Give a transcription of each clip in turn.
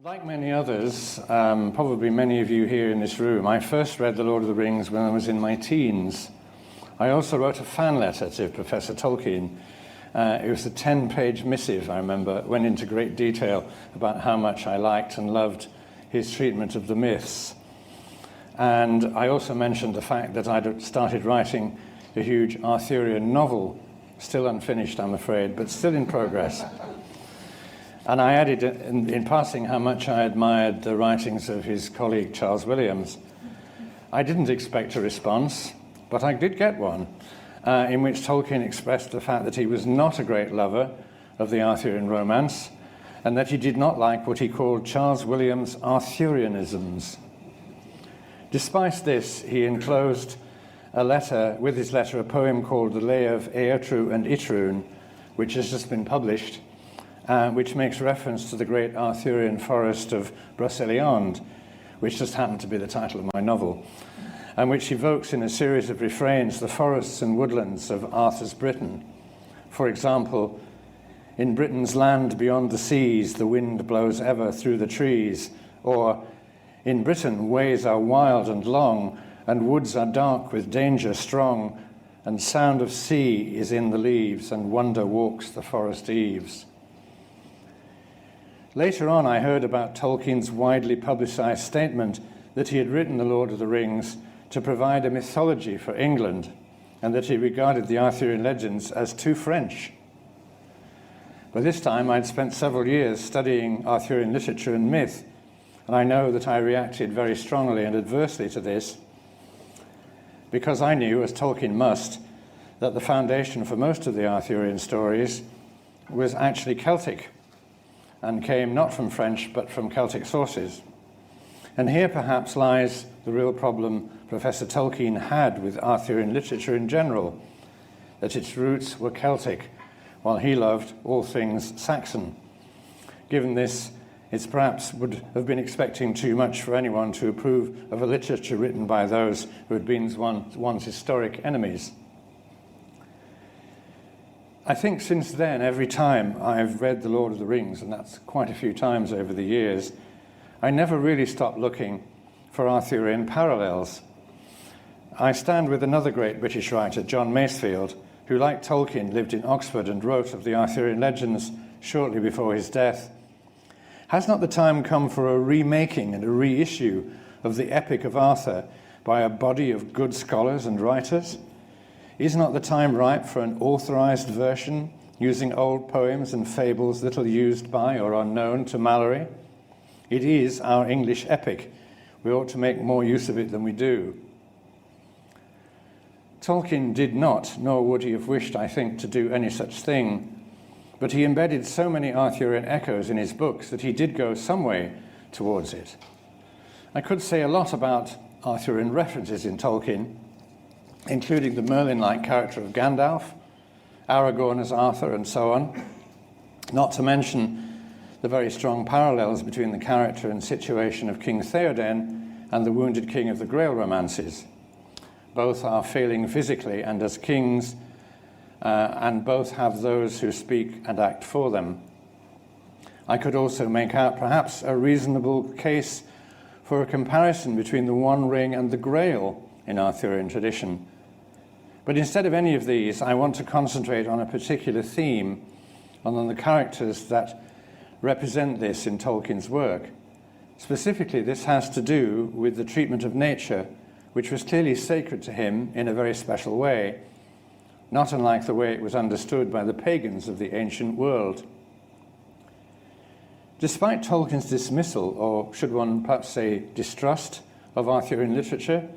Like many others, probably many of you here in this room, I first read The Lord of the Rings when I was in my teens. I also wrote a fan letter to Professor Tolkien. It was a 10-page missive, I remember. It went into great detail about how much I liked and loved his treatment of the myths. And I also mentioned the fact that I'd started writing a huge Arthurian novel, still unfinished, I'm afraid, but still in progress. And I added in passing how much I admired the writings of his colleague Charles Williams. I didn't expect a response, but I did get one, in which Tolkien expressed the fact that he was not a great lover of the Arthurian romance, and that he did not like what he called Charles Williams' Arthurianisms. Despite this, he enclosed with his letter a poem called The Lay of Eotru and Itrun, which has just been published, which makes reference to the great Arthurian forest of Brocéliande, which just happened to be the title of my novel, and which evokes in a series of refrains the forests and woodlands of Arthur's Britain. For example, in Britain's land beyond the seas, the wind blows ever through the trees, or in Britain ways are wild and long, and woods are dark with danger strong, and sound of sea is in the leaves, and wonder walks the forest eaves. Later on, I heard about Tolkien's widely publicized statement that he had written The Lord of the Rings to provide a mythology for England, and that he regarded the Arthurian legends as too French. By this time, I'd spent several years studying Arthurian literature and myth, and I know that I reacted very strongly and adversely to this, because I knew, as Tolkien must, that the foundation for most of the Arthurian stories was actually Celtic, and came not from French, but from Celtic sources. And here perhaps lies the real problem Professor Tolkien had with Arthurian literature in general, that its roots were Celtic, while he loved all things Saxon. Given this, it perhaps would have been expecting too much for anyone to approve of a literature written by those who had been once historic enemies. I think since then, every time I've read The Lord of the Rings, and that's quite a few times over the years, I never really stopped looking for Arthurian parallels. I stand with another great British writer, John Masefield, who, like Tolkien, lived in Oxford and wrote of the Arthurian legends shortly before his death. Has not the time come for a remaking and a reissue of the Epic of Arthur by a body of good scholars and writers? Is not the time ripe for an authorized version using old poems and fables little used by or unknown to Malory? It is our English epic. We ought to make more use of it than we do. Tolkien did not, nor would he have wished, I think, to do any such thing, but he embedded so many Arthurian echoes in his books that he did go some way towards it. I could say a lot about Arthurian references in Tolkien, including the Merlin-like character of Gandalf, Aragorn as Arthur, and so on, not to mention the very strong parallels between the character and situation of King Theoden and the wounded king of the Grail romances. Both are failing physically and as kings, and both have those who speak and act for them. I could also make out perhaps a reasonable case for a comparison between the One Ring and the Grail in Arthurian tradition. But instead of any of these, I want to concentrate on a particular theme, and on the characters that represent this in Tolkien's work. Specifically, this has to do with the treatment of nature, which was clearly sacred to him in a very special way, not unlike the way it was understood by the pagans of the ancient world. Despite Tolkien's dismissal, or should one perhaps say distrust, of Arthurian literature,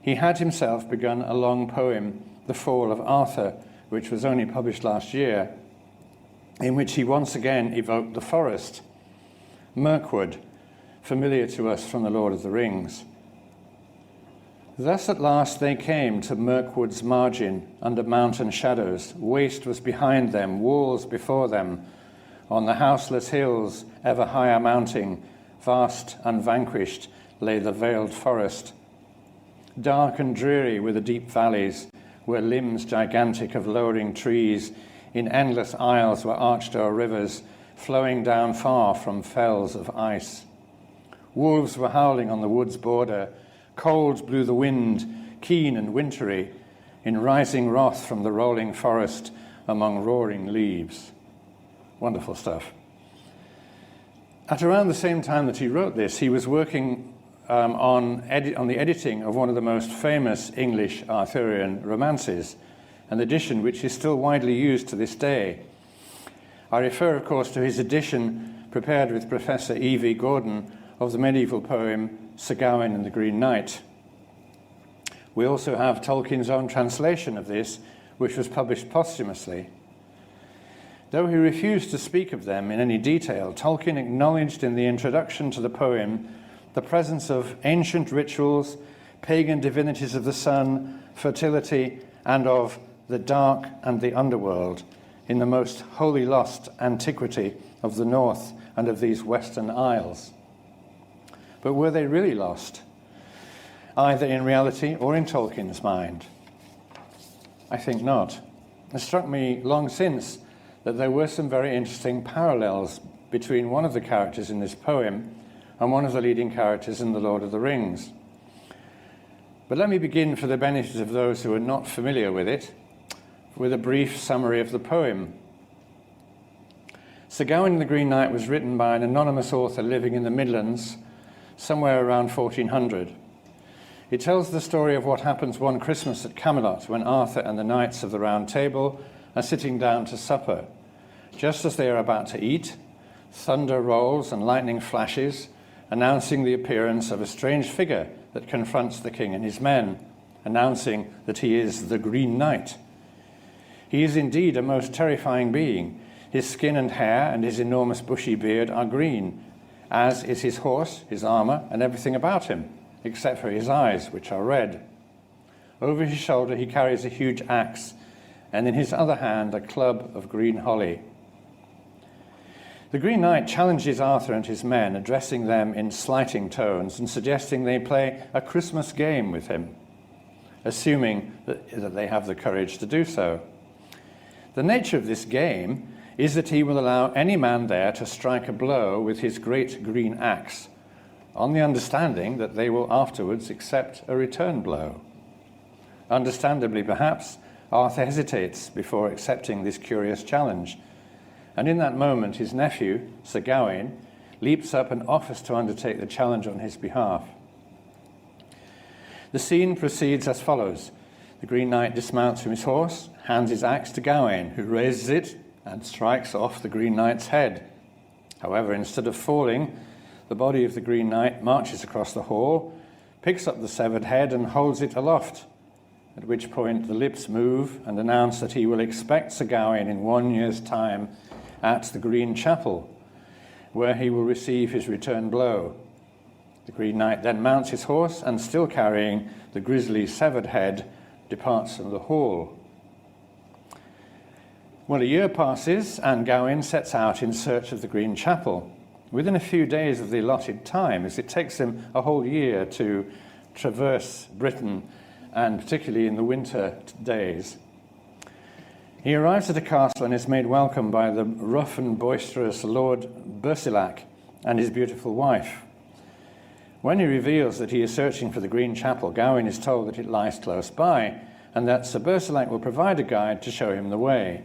he had himself begun a long poem, The Fall of Arthur, which was only published last year, in which he once again evoked the forest, Mirkwood, familiar to us from The Lord of the Rings. Thus at last they came to Mirkwood's margin, under mountain shadows. Waste was behind them, walls before them. On the houseless hills, ever higher mounting, vast, unvanquished, lay the veiled forest. Dark and dreary were the deep valleys, where limbs gigantic of lowering trees in endless aisles were arched o'er rivers, flowing down far from fells of ice. Wolves were howling on the wood's border. Cold blew the wind, keen and wintry, in rising wrath from the rolling forest among roaring leaves. Wonderful stuff. At around the same time that he wrote this, he was working on the editing of one of the most famous English Arthurian romances, an edition which is still widely used to this day. I refer, of course, to his edition prepared with Professor E.V. Gordon of the medieval poem Sir Gawain and the Green Knight. We also have Tolkien's own translation of this, which was published posthumously. Though he refused to speak of them in any detail, Tolkien acknowledged in the introduction to the poem the presence of ancient rituals, pagan divinities of the sun, fertility, and of the dark and the underworld in the most wholly lost antiquity of the north and of these western isles. But were they really lost, either in reality or in Tolkien's mind? I think not. It struck me long since that there were some very interesting parallels between one of the characters in this poem and one of the leading characters in The Lord of the Rings. But let me begin, for the benefit of those who are not familiar with it, with a brief summary of the poem. Sir Gawain and the Green Knight was written by an anonymous author living in the Midlands somewhere around 1400. It tells the story of what happens one Christmas at Camelot when Arthur and the knights of the Round Table are sitting down to supper. Just as they are about to eat, thunder rolls and lightning flashes, announcing the appearance of a strange figure that confronts the king and his men, announcing that he is the Green Knight. He is indeed a most terrifying being. His skin and hair and his enormous bushy beard are green, as is his horse, his armor, and everything about him, except for his eyes, which are red. Over his shoulder he carries a huge axe, and in his other hand a club of green holly. The Green Knight challenges Arthur and his men, addressing them in slighting tones and suggesting they play a Christmas game with him, assuming that they have the courage to do so. The nature of this game is that he will allow any man there to strike a blow with his great green axe, on the understanding that they will afterwards accept a return blow. Understandably, perhaps, Arthur hesitates before accepting this curious challenge, and in that moment his nephew, Sir Gawain, leaps up and offers to undertake the challenge on his behalf. The scene proceeds as follows. The Green Knight dismounts from his horse, hands his axe to Gawain, who raises it and strikes off the Green Knight's head. However, instead of falling, the body of the Green Knight marches across the hall, picks up the severed head and holds it aloft, at which point the lips move and announce that he will expect Sir Gawain in 1 year's time at the Green Chapel, where he will receive his return blow. The Green Knight then mounts his horse and, still carrying the grisly severed head, departs from the hall. Well, a year passes and Gawain sets out in search of the Green Chapel, within a few days of the allotted time, as it takes him a whole year to traverse Britain, and particularly in the winter days. He arrives at a castle and is made welcome by the rough and boisterous Lord Bersilac and his beautiful wife. When he reveals that he is searching for the Green Chapel, Gawain is told that it lies close by and that Sir Bersilac will provide a guide to show him the way.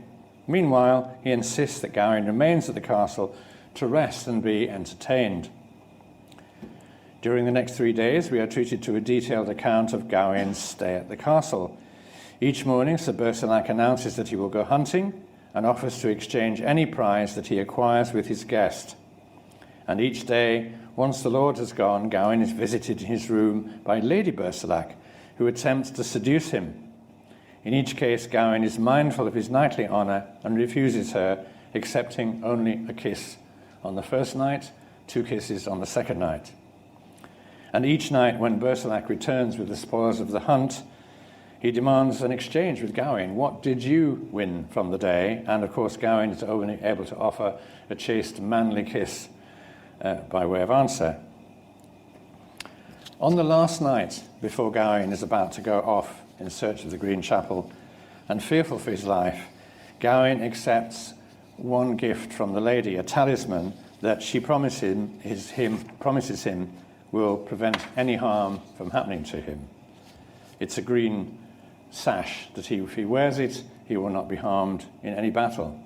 Meanwhile, he insists that Gawain remains at the castle to rest and be entertained. During the next 3 days, we are treated to a detailed account of Gawain's stay at the castle. Each morning, Sir Bersilac announces that he will go hunting and offers to exchange any prize that he acquires with his guest. And each day, once the Lord has gone, Gawain is visited in his room by Lady Bersilac, who attempts to seduce him. In each case, Gawain is mindful of his knightly honour and refuses her, accepting only a kiss on the first night, 2 kisses on the second night. And each night, when Bersilac returns with the spoils of the hunt, he demands an exchange with Gawain. What did you win from the day? And of course, Gawain is only able to offer a chaste, manly kiss by way of answer. On the last night, before Gawain is about to go off in search of the Green Chapel, and fearful for his life, Gawain accepts one gift from the lady, a talisman that she promises him will prevent any harm from happening to him. It's a green sash that if he wears it, he will not be harmed in any battle.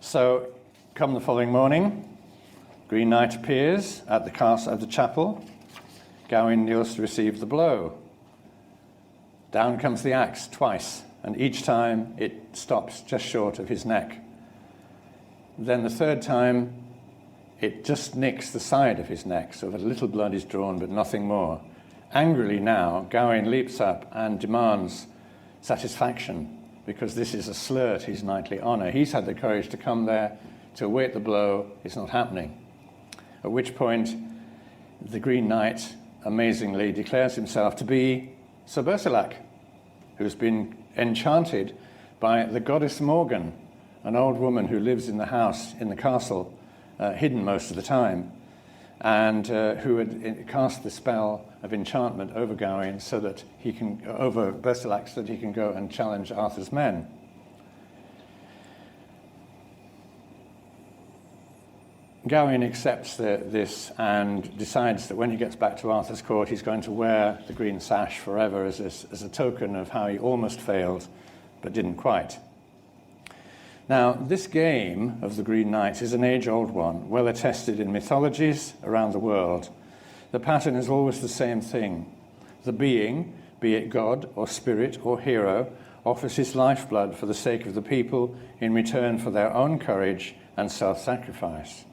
So, come the following morning, Green Knight appears at the castle of the chapel. Gawain kneels to receive the blow. Down comes the axe twice, and each time it stops just short of his neck. Then the third time, it just nicks the side of his neck, so that a little blood is drawn, but nothing more. Angrily now, Gawain leaps up and demands satisfaction, because this is a slur to his knightly honour. He's had the courage to come there to await the blow. It's not happening. At which point, the Green Knight amazingly declares himself to be Sir Bersilac, who's been enchanted by the goddess Morgan, an old woman who lives in the house in the castle, hidden most of the time, and who had cast the spell of enchantment over Gawain over Bersilac, so that he can go and challenge Arthur's men. Gawain accepts this and decides that when he gets back to Arthur's court, he's going to wear the green sash forever as a token of how he almost failed, but didn't quite. Now, this game of the Green Knight is an age-old one, well attested in mythologies around the world. The pattern is always the same thing. The being, be it god or spirit or hero, offers his lifeblood for the sake of the people in return for their own courage and self-sacrifice.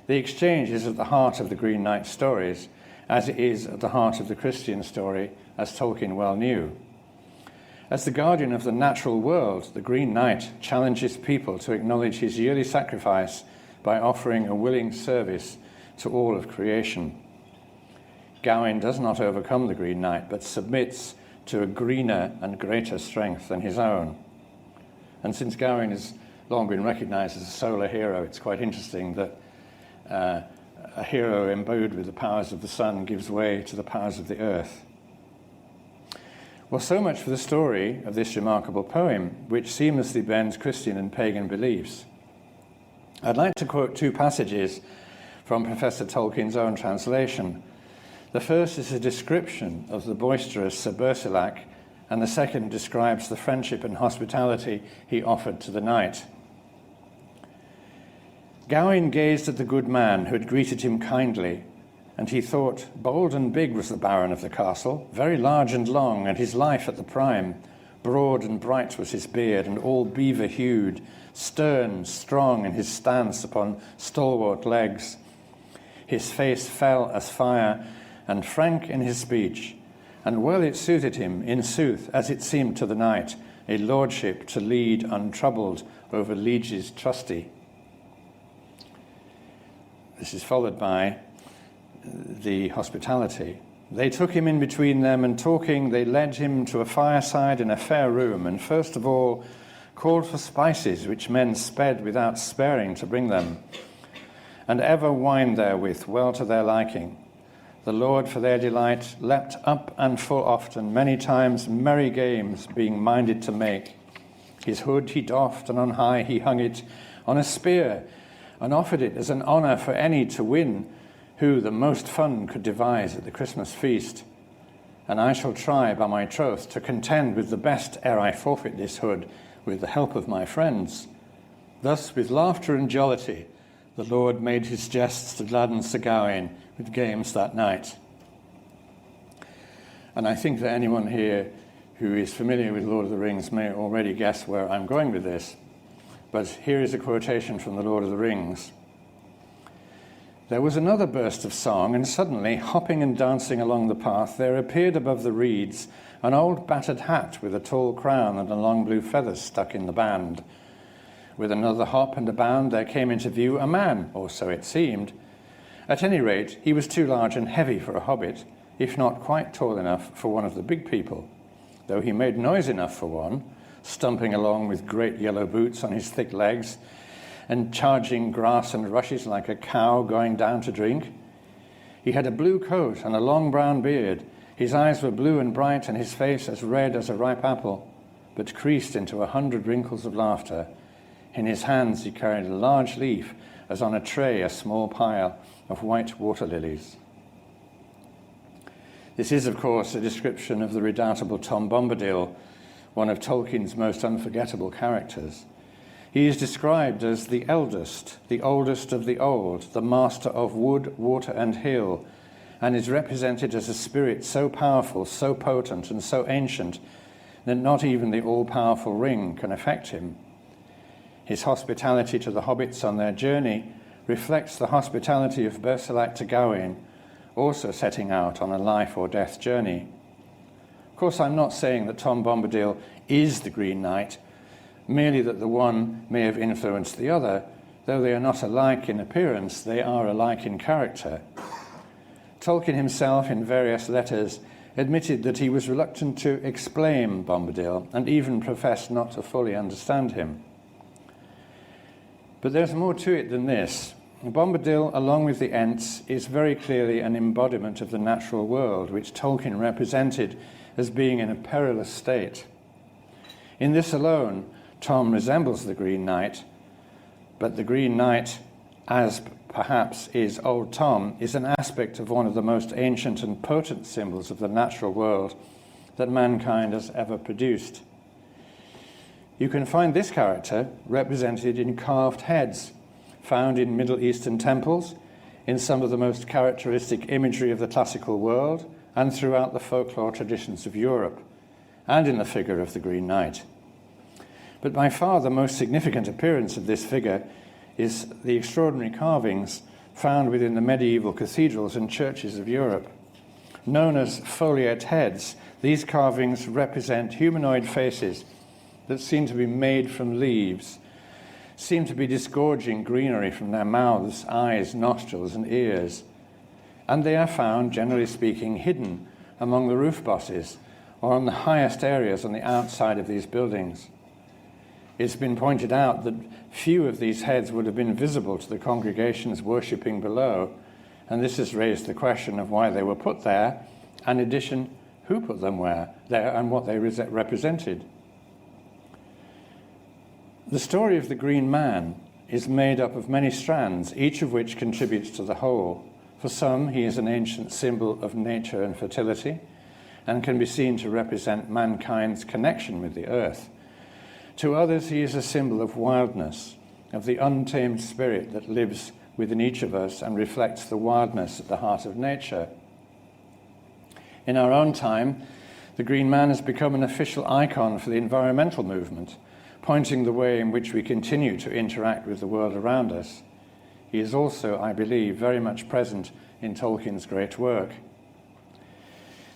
The exchange is at the heart of the Green Knight stories, as it is at the heart of the Christian story, as Tolkien well knew. As the guardian of the natural world, the Green Knight challenges people to acknowledge his yearly sacrifice by offering a willing service to all of creation. Gawain does not overcome the Green Knight, but submits to a greener and greater strength than his own. And since Gawain has long been recognized as a solar hero, it's quite interesting that a hero imbued with the powers of the sun gives way to the powers of the earth. Well, so much for the story of this remarkable poem, which seamlessly blends Christian and pagan beliefs. I'd like to quote two passages from Professor Tolkien's own translation. The first is a description of the boisterous Sir Bersilac, and the second describes the friendship and hospitality he offered to the knight. Gawain gazed at the good man who had greeted him kindly, and he thought, bold and big was the baron of the castle, very large and long, and his life at the prime. Broad and bright was his beard, and all beaver-hued, stern, strong in his stance upon stalwart legs. His face fell as fire, and frank in his speech, and well it suited him, in sooth, as it seemed to the knight, a lordship to lead untroubled over lieges trusty. This is followed by the hospitality. They took him in between them, and talking, they led him to a fireside in a fair room, and first of all called for spices, which men sped without sparing to bring them, and ever wine therewith well to their liking. The Lord for their delight leapt up and full often, many times merry games being minded to make. His hood he doffed, and on high he hung it on a spear, and offered it as an honour for any to win, who the most fun could devise at the Christmas feast. And I shall try by my troth to contend with the best ere I forfeit this hood, with the help of my friends. Thus with laughter and jollity the Lord made his jests to gladden Sir Gawain with games that night. And I think that anyone here who is familiar with Lord of the Rings may already guess where I'm going with this. But here is a quotation from the Lord of the Rings. There was another burst of song, and suddenly, hopping and dancing along the path, there appeared above the reeds an old battered hat with a tall crown and a long blue feather stuck in the band. With another hop and a bound there came into view a man, or so it seemed. At any rate, he was too large and heavy for a hobbit, if not quite tall enough for one of the big people, though he made noise enough for one, stumping along with great yellow boots on his thick legs, and charging grass and rushes like a cow going down to drink. He had a blue coat and a long brown beard. His eyes were blue and bright, and his face as red as a ripe apple, but creased into 100 wrinkles of laughter. In his hands he carried a large leaf, as on a tray a small pile of white water lilies. This is, of course, a description of the redoubtable Tom Bombadil, one of Tolkien's most unforgettable characters. He is described as the eldest, the oldest of the old, the master of wood, water, and hill, and is represented as a spirit so powerful, so potent, and so ancient that not even the all-powerful ring can affect him. His hospitality to the hobbits on their journey reflects the hospitality of Berserlac to Gawain, also setting out on a life or death journey. Of course, I'm not saying that Tom Bombadil is the Green Knight, merely that the one may have influenced the other. Though they are not alike in appearance, they are alike in character. Tolkien himself, in various letters, admitted that he was reluctant to explain Bombadil and even professed not to fully understand him. But there's more to it than this. Bombadil, along with the Ents, is very clearly an embodiment of the natural world, which Tolkien represented as being in a perilous state. In this alone, Tom resembles the Green Knight, but the Green Knight, as perhaps is Old Tom, is an aspect of one of the most ancient and potent symbols of the natural world that mankind has ever produced. You can find this character represented in carved heads found in Middle Eastern temples, in some of the most characteristic imagery of the classical world, and throughout the folklore traditions of Europe, and in the figure of the Green Knight. But by far the most significant appearance of this figure is the extraordinary carvings found within the medieval cathedrals and churches of Europe. Known as foliate heads, these carvings represent humanoid faces that seem to be made from leaves, seem to be disgorging greenery from their mouths, eyes, nostrils, and ears. And they are found, generally speaking, hidden among the roof bosses or on the highest areas on the outside of these buildings. It's been pointed out that few of these heads would have been visible to the congregations worshipping below, and this has raised the question of why they were put there, and in addition, who put them there and what they represented. The story of the Green Man is made up of many strands, each of which contributes to the whole. For some, he is an ancient symbol of nature and fertility, and can be seen to represent mankind's connection with the earth. To others, he is a symbol of wildness, of the untamed spirit that lives within each of us and reflects the wildness at the heart of nature. In our own time, the Green Man has become an official icon for the environmental movement, pointing the way in which we continue to interact with the world around us. He is also, I believe, very much present in Tolkien's great work.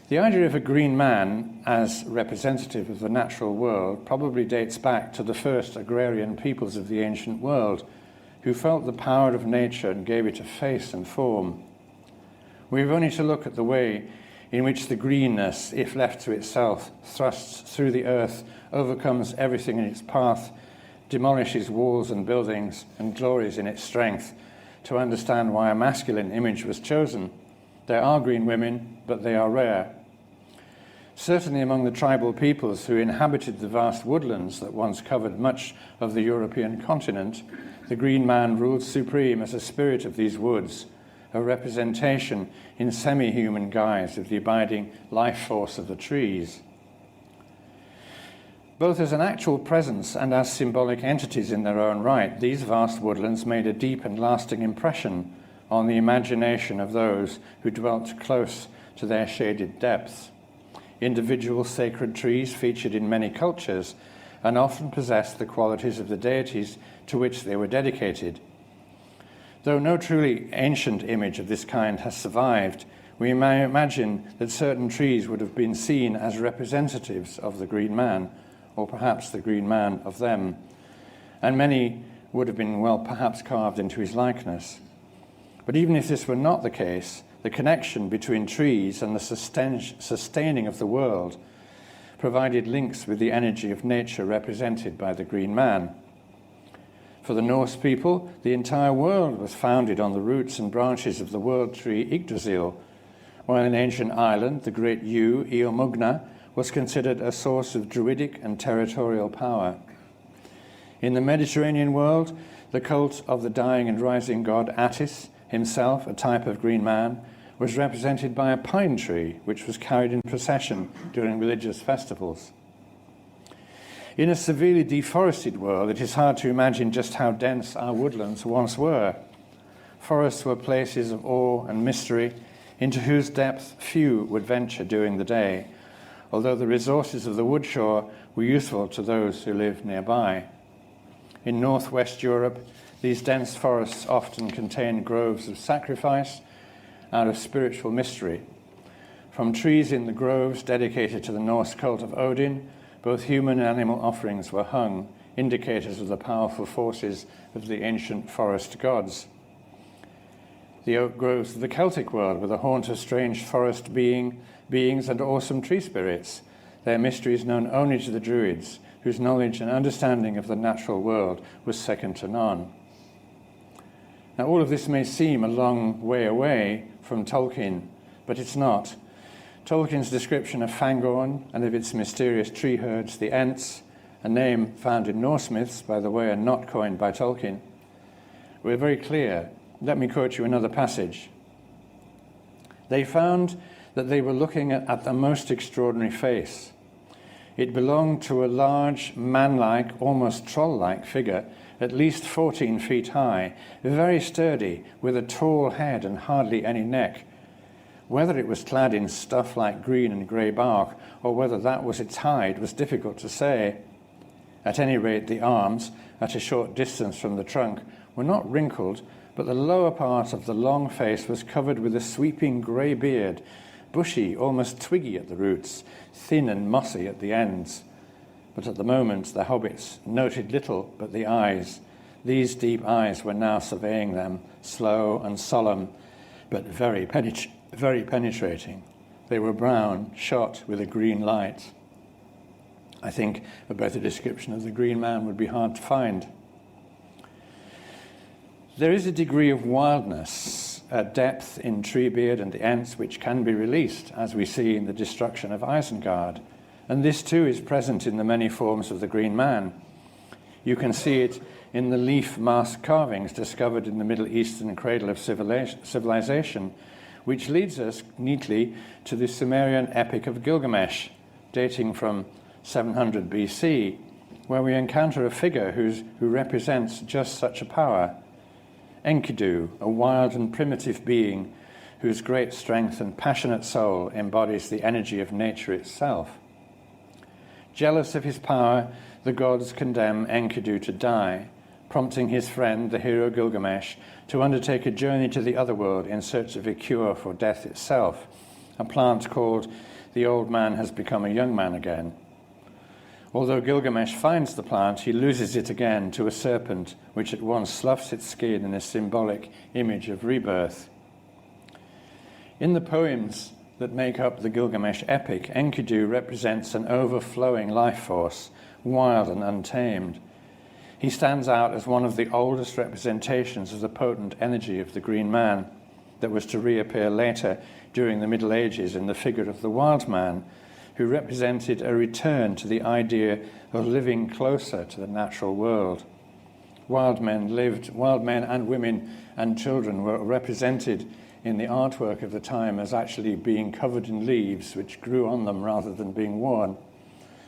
The idea of a green man as representative of the natural world probably dates back to the first agrarian peoples of the ancient world, who felt the power of nature and gave it a face and form. We have only to look at the way in which the greenness, if left to itself, thrusts through the earth, overcomes everything in its path, demolishes walls and buildings, and glories in its strength, to understand why a masculine image was chosen. There are green women, but they are rare. Certainly among the tribal peoples who inhabited the vast woodlands that once covered much of the European continent, the Green Man ruled supreme as a spirit of these woods, a representation in semi-human guise of the abiding life force of the trees. Both as an actual presence and as symbolic entities in their own right, these vast woodlands made a deep and lasting impression on the imagination of those who dwelt close to their shaded depths. Individual sacred trees featured in many cultures and often possessed the qualities of the deities to which they were dedicated. Though no truly ancient image of this kind has survived, we may imagine that certain trees would have been seen as representatives of the Green Man, or perhaps the Green Man of them, and many would have been, well, perhaps carved into his likeness. But even if this were not the case, the connection between trees and the sustaining of the world provided links with the energy of nature represented by the Green Man. For the Norse people, the entire world was founded on the roots and branches of the world tree Yggdrasil, while in ancient Ireland, the great yew, Eomugna, was considered a source of druidic and territorial power. In the Mediterranean world, the cult of the dying and rising god Attis, himself a type of green man, was represented by a pine tree which was carried in procession during religious festivals. In a severely deforested world, it is hard to imagine just how dense our woodlands once were. Forests were places of awe and mystery into whose depth few would venture during the day, although the resources of the woodshore were useful to those who lived nearby. In northwest Europe, these dense forests often contain groves of sacrifice and of spiritual mystery. From trees in the groves dedicated to the Norse cult of Odin, both human and animal offerings were hung, indicators of the powerful forces of the ancient forest gods. The oak groves of the Celtic world were the haunt of strange forest beings and awesome tree spirits, their mysteries known only to the Druids, whose knowledge and understanding of the natural world was second to none. Now, all of this may seem a long way away from Tolkien, but it's not. Tolkien's description of Fangorn and of its mysterious tree herds, the Ents, a name found in Norse myths, by the way, and not coined by Tolkien, were very clear. Let me quote you another passage. They found that they were looking at a most extraordinary face. It belonged to a large, man-like, almost troll-like figure, at least 14 feet high, very sturdy, with a tall head and hardly any neck. Whether it was clad in stuff like green and grey bark, or whether that was its hide, was difficult to say. At any rate, the arms, at a short distance from the trunk, were not wrinkled, but the lower part of the long face was covered with a sweeping grey beard, bushy, almost twiggy at the roots, thin and mossy at the ends. But at the moment the hobbits noted little but the eyes. These deep eyes were now surveying them, slow and solemn, but very penetrating. They were brown, shot with a green light. I think a better description of the green man would be hard to find. There is a degree of wildness, a depth in Treebeard and the Ents which can be released, as we see in the destruction of Isengard. And this too is present in the many forms of the Green Man. You can see it in the leaf mask carvings discovered in the Middle Eastern cradle of civilization, which leads us neatly to the Sumerian epic of Gilgamesh, dating from 700 BC, where we encounter a figure who represents just such a power. Enkidu, a wild and primitive being whose great strength and passionate soul embodies the energy of nature itself. Jealous of his power, the gods condemn Enkidu to die, prompting his friend, the hero Gilgamesh, to undertake a journey to the other world in search of a cure for death itself, a plant called the old man has become a young man again. Although Gilgamesh finds the plant, he loses it again to a serpent, which at once sloughs its skin in a symbolic image of rebirth. In the poems that make up the Gilgamesh epic, Enkidu represents an overflowing life force, wild and untamed. He stands out as one of the oldest representations of the potent energy of the Green Man that was to reappear later during the Middle Ages in the figure of the Wild Man, who represented a return to the idea of living closer to the natural world. Wild men and women and children were represented in the artwork of the time as actually being covered in leaves which grew on them rather than being worn.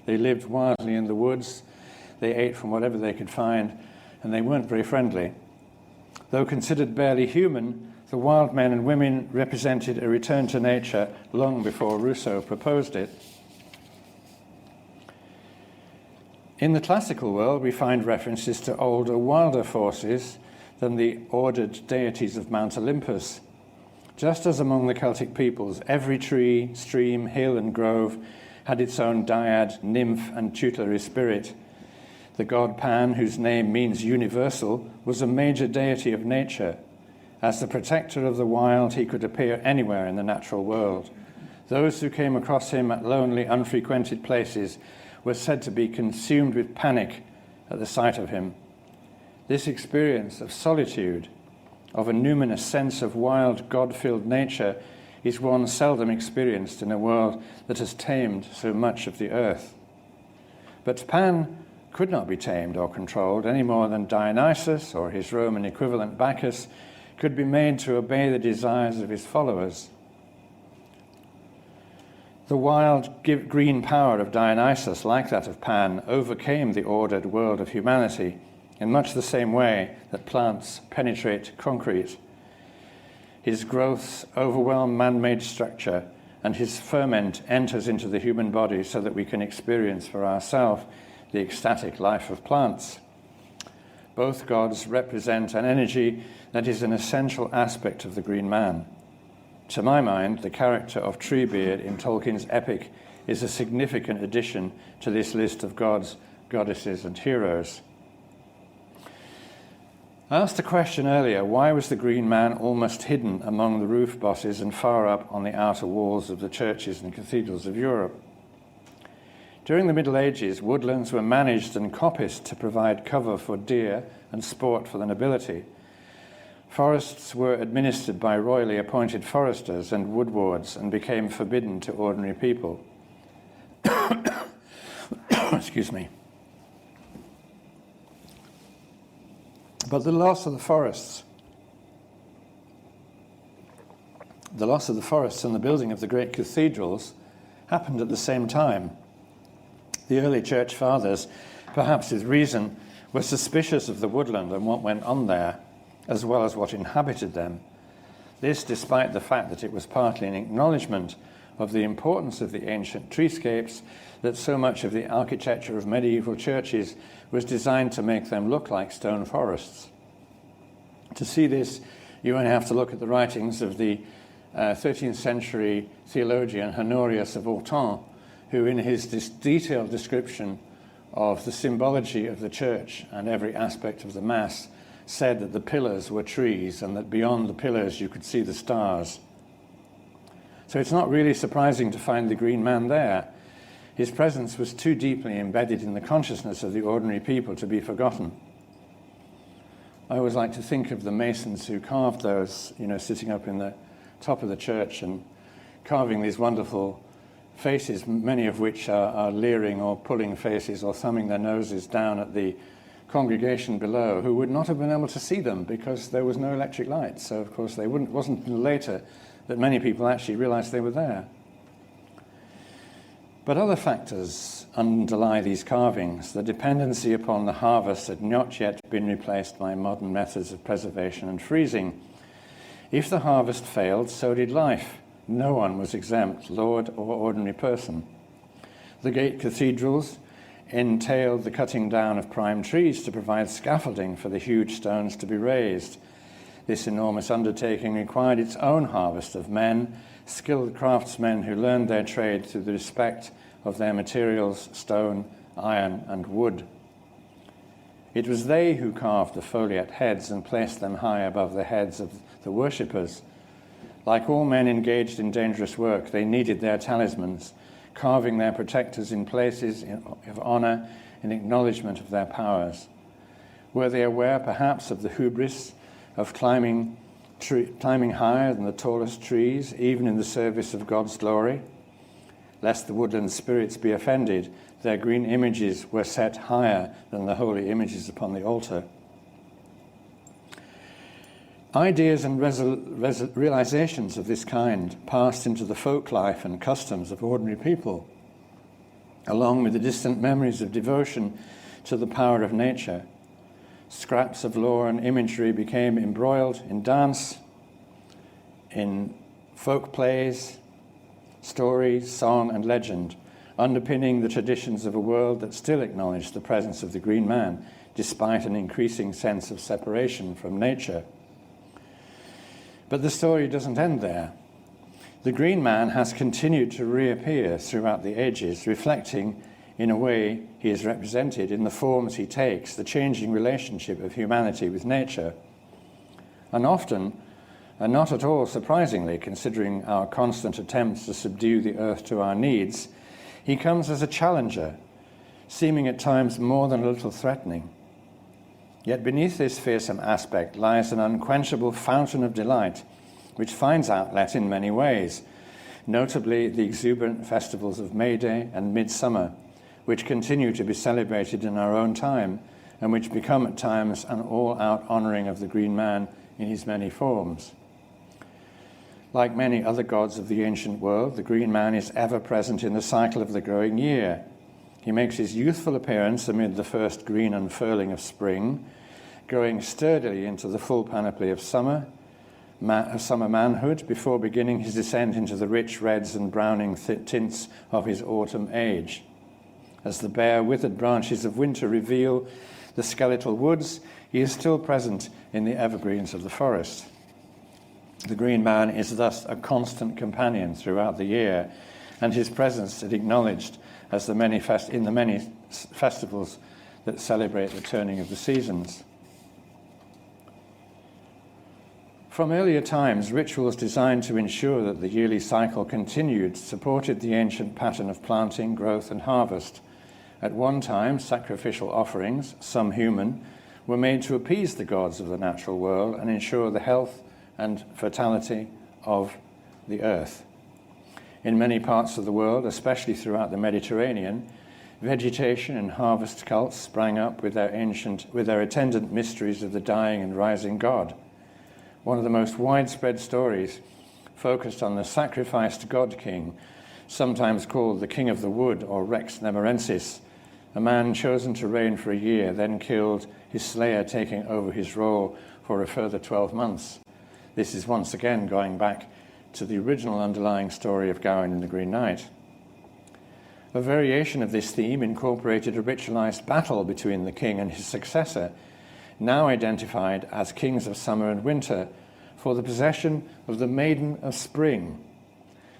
They lived wildly in the woods, they ate from whatever they could find, and they weren't very friendly. Though considered barely human, the wild men and women represented a return to nature long before Rousseau proposed it. In the classical world, we find references to older, wilder forces than the ordered deities of Mount Olympus. Just as among the Celtic peoples, every tree, stream, hill, and grove had its own dyad, nymph, and tutelary spirit. The god Pan, whose name means universal, was a major deity of nature. As the protector of the wild, he could appear anywhere in the natural world. Those who came across him at lonely, unfrequented places were said to be consumed with panic at the sight of him. This experience of solitude, of a numinous sense of wild, God-filled nature, is one seldom experienced in a world that has tamed so much of the earth. But Pan could not be tamed or controlled any more than Dionysus or his Roman equivalent Bacchus could be made to obey the desires of his followers. The wild green power of Dionysus, like that of Pan, overcame the ordered world of humanity in much the same way that plants penetrate concrete. His growths overwhelm man-made structure, and his ferment enters into the human body so that we can experience for ourselves the ecstatic life of plants. Both gods represent an energy that is an essential aspect of the green man. To my mind, the character of Treebeard in Tolkien's epic is a significant addition to this list of gods, goddesses, and heroes. I asked a question earlier, why was the green man almost hidden among the roof bosses and far up on the outer walls of the churches and cathedrals of Europe? During the Middle Ages, woodlands were managed and coppiced to provide cover for deer and sport for the nobility. Forests were administered by royally appointed foresters and woodwards and became forbidden to ordinary people. Excuse me. But the loss of the forests and the building of the great cathedrals happened at the same time. The early church fathers, perhaps with reason, were suspicious of the woodland and what went on there, as well as what inhabited them. This despite the fact that it was partly an acknowledgement of the importance of the ancient treescapes, that so much of the architecture of medieval churches was designed to make them look like stone forests. To see this, you only have to look at the writings of the 13th century theologian Honorius of Autun, who in his detailed description of the symbology of the church and every aspect of the Mass said that the pillars were trees and that beyond the pillars you could see the stars. So it's not really surprising to find the green man there. His presence was too deeply embedded in the consciousness of the ordinary people to be forgotten. I always like to think of the masons who carved those, sitting up in the top of the church and carving these wonderful faces, many of which are leering or pulling faces or thumbing their noses down at the congregation below, who would not have been able to see them because there was no electric light. So, of course, wasn't until later that many people actually realized they were there. But other factors underlie these carvings. The dependency upon the harvest had not yet been replaced by modern methods of preservation and freezing. If the harvest failed, so did life. No one was exempt, lord or ordinary person. The great cathedrals entailed the cutting down of prime trees to provide scaffolding for the huge stones to be raised. This enormous undertaking required its own harvest of men, skilled craftsmen who learned their trade through the respect of their materials, stone, iron, and wood. It was they who carved the foliate heads and placed them high above the heads of the worshippers. Like all men engaged in dangerous work, they needed their talismans, carving their protectors in places of honor in acknowledgement of their powers. Were they aware, perhaps, of the hubris of climbing higher than the tallest trees, even in the service of God's glory? Lest the woodland spirits be offended, their green images were set higher than the holy images upon the altar. Ideas and realizations of this kind passed into the folk life and customs of ordinary people, along with the distant memories of devotion to the power of nature. Scraps of lore and imagery became embroiled in dance, in folk plays, stories, song, and legend, underpinning the traditions of a world that still acknowledged the presence of the green man, despite an increasing sense of separation from nature. But the story doesn't end there. The green man has continued to reappear throughout the ages, reflecting, in a way, he is represented in the forms he takes, the changing relationship of humanity with nature. And often, and not at all surprisingly, considering our constant attempts to subdue the earth to our needs, he comes as a challenger, seeming at times more than a little threatening. Yet beneath this fearsome aspect lies an unquenchable fountain of delight, which finds outlet in many ways, notably the exuberant festivals of May Day and Midsummer, which continue to be celebrated in our own time and which become at times an all-out honouring of the Green Man in his many forms. Like many other gods of the ancient world, the Green Man is ever present in the cycle of the growing year. He makes his youthful appearance amid the first green unfurling of spring, growing sturdily into the full panoply of summer manhood before beginning his descent into the rich reds and browning tints of his autumn age. As the bare, withered branches of winter reveal the skeletal woods, he is still present in the evergreens of the forest. The Green Man is thus a constant companion throughout the year, and his presence is acknowledged as in the many festivals that celebrate the turning of the seasons. From earlier times, rituals designed to ensure that the yearly cycle continued supported the ancient pattern of planting, growth, and harvest. At one time, sacrificial offerings, some human, were made to appease the gods of the natural world and ensure the health and fertility of the earth. In many parts of the world, especially throughout the Mediterranean, vegetation and harvest cults sprang up with their attendant mysteries of the dying and rising god. One of the most widespread stories focused on the sacrificed god king, sometimes called the King of the Wood or Rex Nemorensis, a man chosen to reign for a year, then killed, his slayer taking over his role for a further 12 months. This is once again going back to the original underlying story of Gawain and the Green Knight. A variation of this theme incorporated a ritualized battle between the king and his successor, now identified as kings of summer and winter, for the possession of the Maiden of Spring.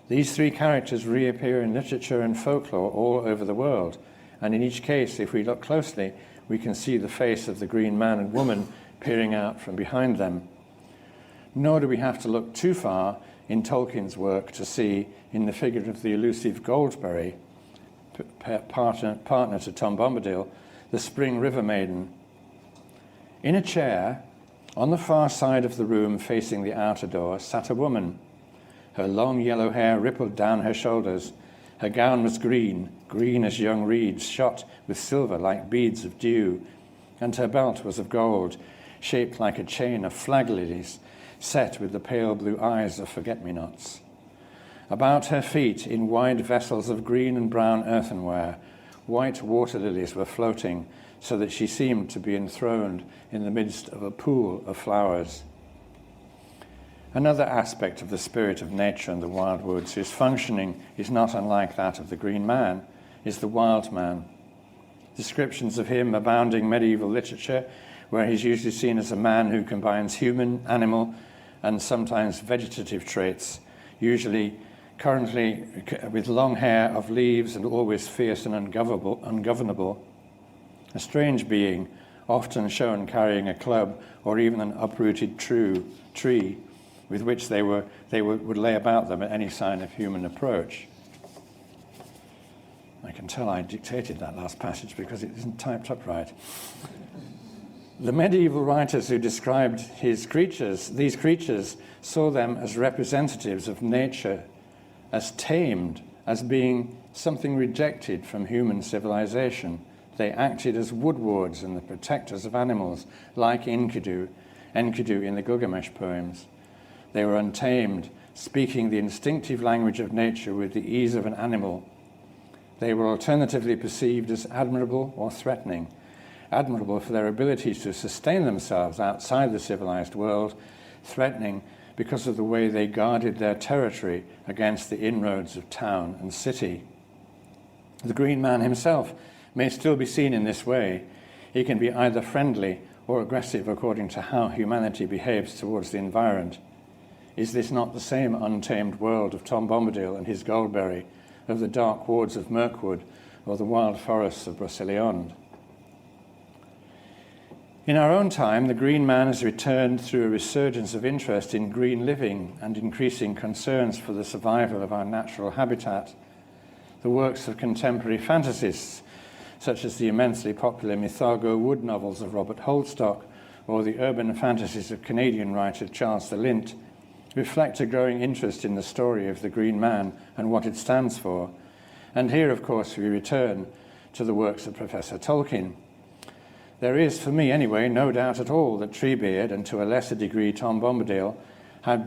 These three characters reappear in literature and folklore all over the world, and in each case, if we look closely, we can see the face of the Green Man and woman peering out from behind them. Nor do we have to look too far in Tolkien's work to see, in the figure of the elusive Goldberry, partner to Tom Bombadil, the Spring River Maiden. In a chair, on the far side of the room facing the outer door, sat a woman. Her long yellow hair rippled down her shoulders. Her gown was green as young reeds, shot with silver like beads of dew, and her belt was of gold, shaped like a chain of flag lilies, set with the pale blue eyes of forget-me-nots. About her feet, in wide vessels of green and brown earthenware, white water lilies were floating, so that she seemed to be enthroned in the midst of a pool of flowers. Another aspect of the spirit of nature and the wild woods whose functioning is not unlike that of the Green Man is the wild man. Descriptions of him abound in medieval literature, where he's usually seen as a man who combines human, animal, and sometimes vegetative traits, currently with long hair of leaves and always fierce and ungovernable. A strange being, often shown carrying a club or even an uprooted tree with which they would lay about them at any sign of human approach. I can tell I dictated that last passage because it isn't typed up right. The medieval writers who described these creatures saw them as representatives of nature, as tamed, as being something rejected from human civilization. They acted as woodwards and the protectors of animals, like Enkidu in the Gilgamesh poems. They were untamed, speaking the instinctive language of nature with the ease of an animal. They were alternatively perceived as admirable or threatening. Admirable for their abilities to sustain themselves outside the civilized world, threatening because of the way they guarded their territory against the inroads of town and city. The Green Man himself may still be seen in this way. He can be either friendly or aggressive according to how humanity behaves towards the environment. Is this not the same untamed world of Tom Bombadil and his Goldberry, of the dark wards of Mirkwood, or the wild forests of Brocéliande? In our own time, the Green Man has returned through a resurgence of interest in green living and increasing concerns for the survival of our natural habitat. The works of contemporary fantasists, such as the immensely popular Mythology wood novels of Robert Holdstock or the urban fantasies of Canadian writer Charles de Lint, reflect a growing interest in the story of the Green Man and what it stands for. And here, of course, we return to the works of Professor Tolkien. There is, for me anyway, no doubt at all that Treebeard, and to a lesser degree Tom Bombadil, have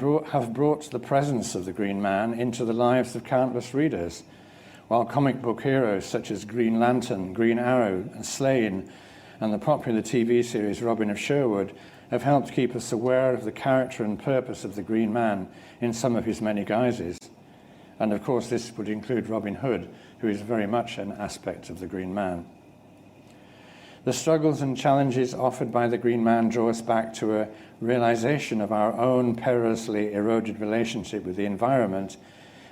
brought the presence of the Green Man into the lives of countless readers, while comic book heroes such as Green Lantern, Green Arrow, and Slain, and the popular TV series Robin of Sherwood have helped keep us aware of the character and purpose of the Green Man in some of his many guises. And of course this would include Robin Hood, who is very much an aspect of the Green Man. The struggles and challenges offered by the Green Man draw us back to a realization of our own perilously eroded relationship with the environment,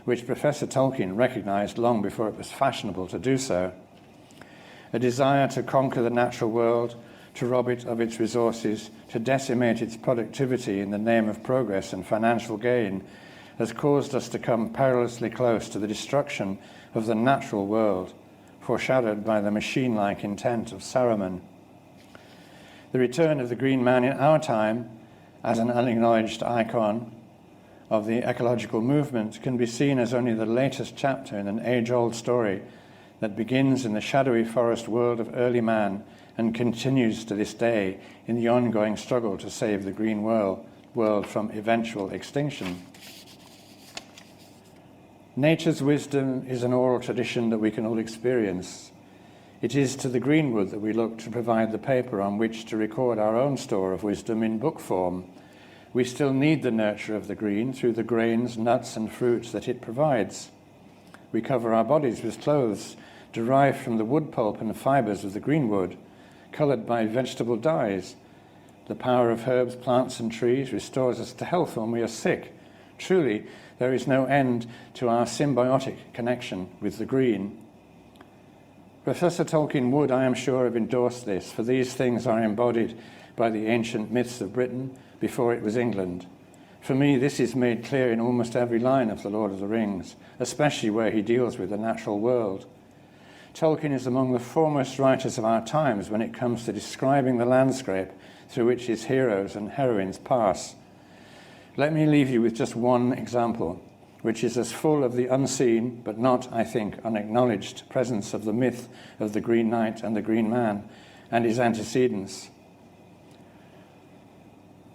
which Professor Tolkien recognized long before it was fashionable to do so. A desire to conquer the natural world, to rob it of its resources, to decimate its productivity in the name of progress and financial gain, has caused us to come perilously close to the destruction of the natural world, foreshadowed by the machine-like intent of Saruman. The return of the Green Man in our time, as an unacknowledged icon of the ecological movement, can be seen as only the latest chapter in an age-old story that begins in the shadowy forest world of early man and continues to this day in the ongoing struggle to save the green world from eventual extinction. Nature's wisdom is an oral tradition that we can all experience. It is to the greenwood that we look to provide the paper on which to record our own store of wisdom in book form. We still need the nurture of the green through the grains, nuts, and fruits that it provides. We cover our bodies with clothes derived from the wood pulp and fibers of the greenwood, colored by vegetable dyes. The power of herbs, plants, and trees restores us to health when we are sick. Truly, there is no end to our symbiotic connection with the green. Professor Tolkien would, I am sure, have endorsed this, for these things are embodied by the ancient myths of Britain before it was England. For me, this is made clear in almost every line of The Lord of the Rings, especially where he deals with the natural world. Tolkien is among the foremost writers of our times when it comes to describing the landscape through which his heroes and heroines pass. Let me leave you with just one example, which is as full of the unseen, but not, I think, unacknowledged presence of the myth of the Green Knight and the Green Man and his antecedents.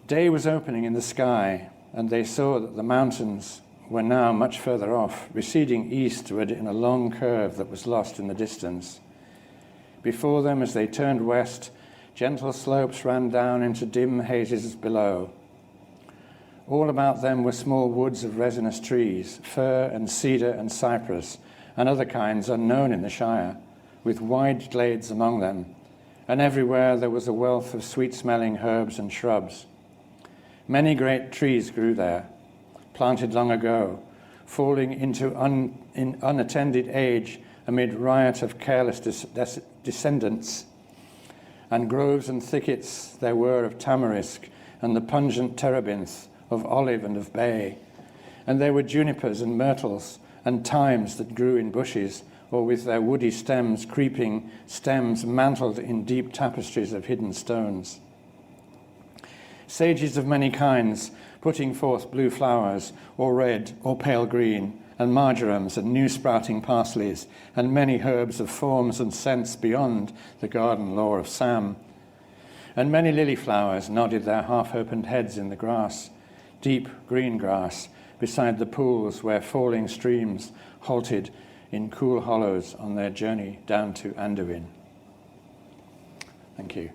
Day was opening in the sky, and they saw that the mountains were now much further off, receding eastward in a long curve that was lost in the distance. Before them, as they turned west, gentle slopes ran down into dim hazes below. All about them were small woods of resinous trees, fir and cedar and cypress, and other kinds unknown in the Shire, with wide glades among them, and everywhere there was a wealth of sweet-smelling herbs and shrubs. Many great trees grew there, planted long ago, falling into unattended age amid riot of careless descendants. And groves and thickets there were of tamarisk and the pungent terebinth, of olive and of bay. And there were junipers and myrtles and thymes that grew in bushes, or with their woody stems, creeping stems mantled in deep tapestries of hidden stones. Sages of many kinds, putting forth blue flowers, or red, or pale green, and marjorams and new sprouting parsleys, and many herbs of forms and scents beyond the garden lore of Sam. And many lily flowers nodded their half-opened heads in the grass, deep green grass, beside the pools where falling streams halted in cool hollows on their journey down to Anduin. Thank you.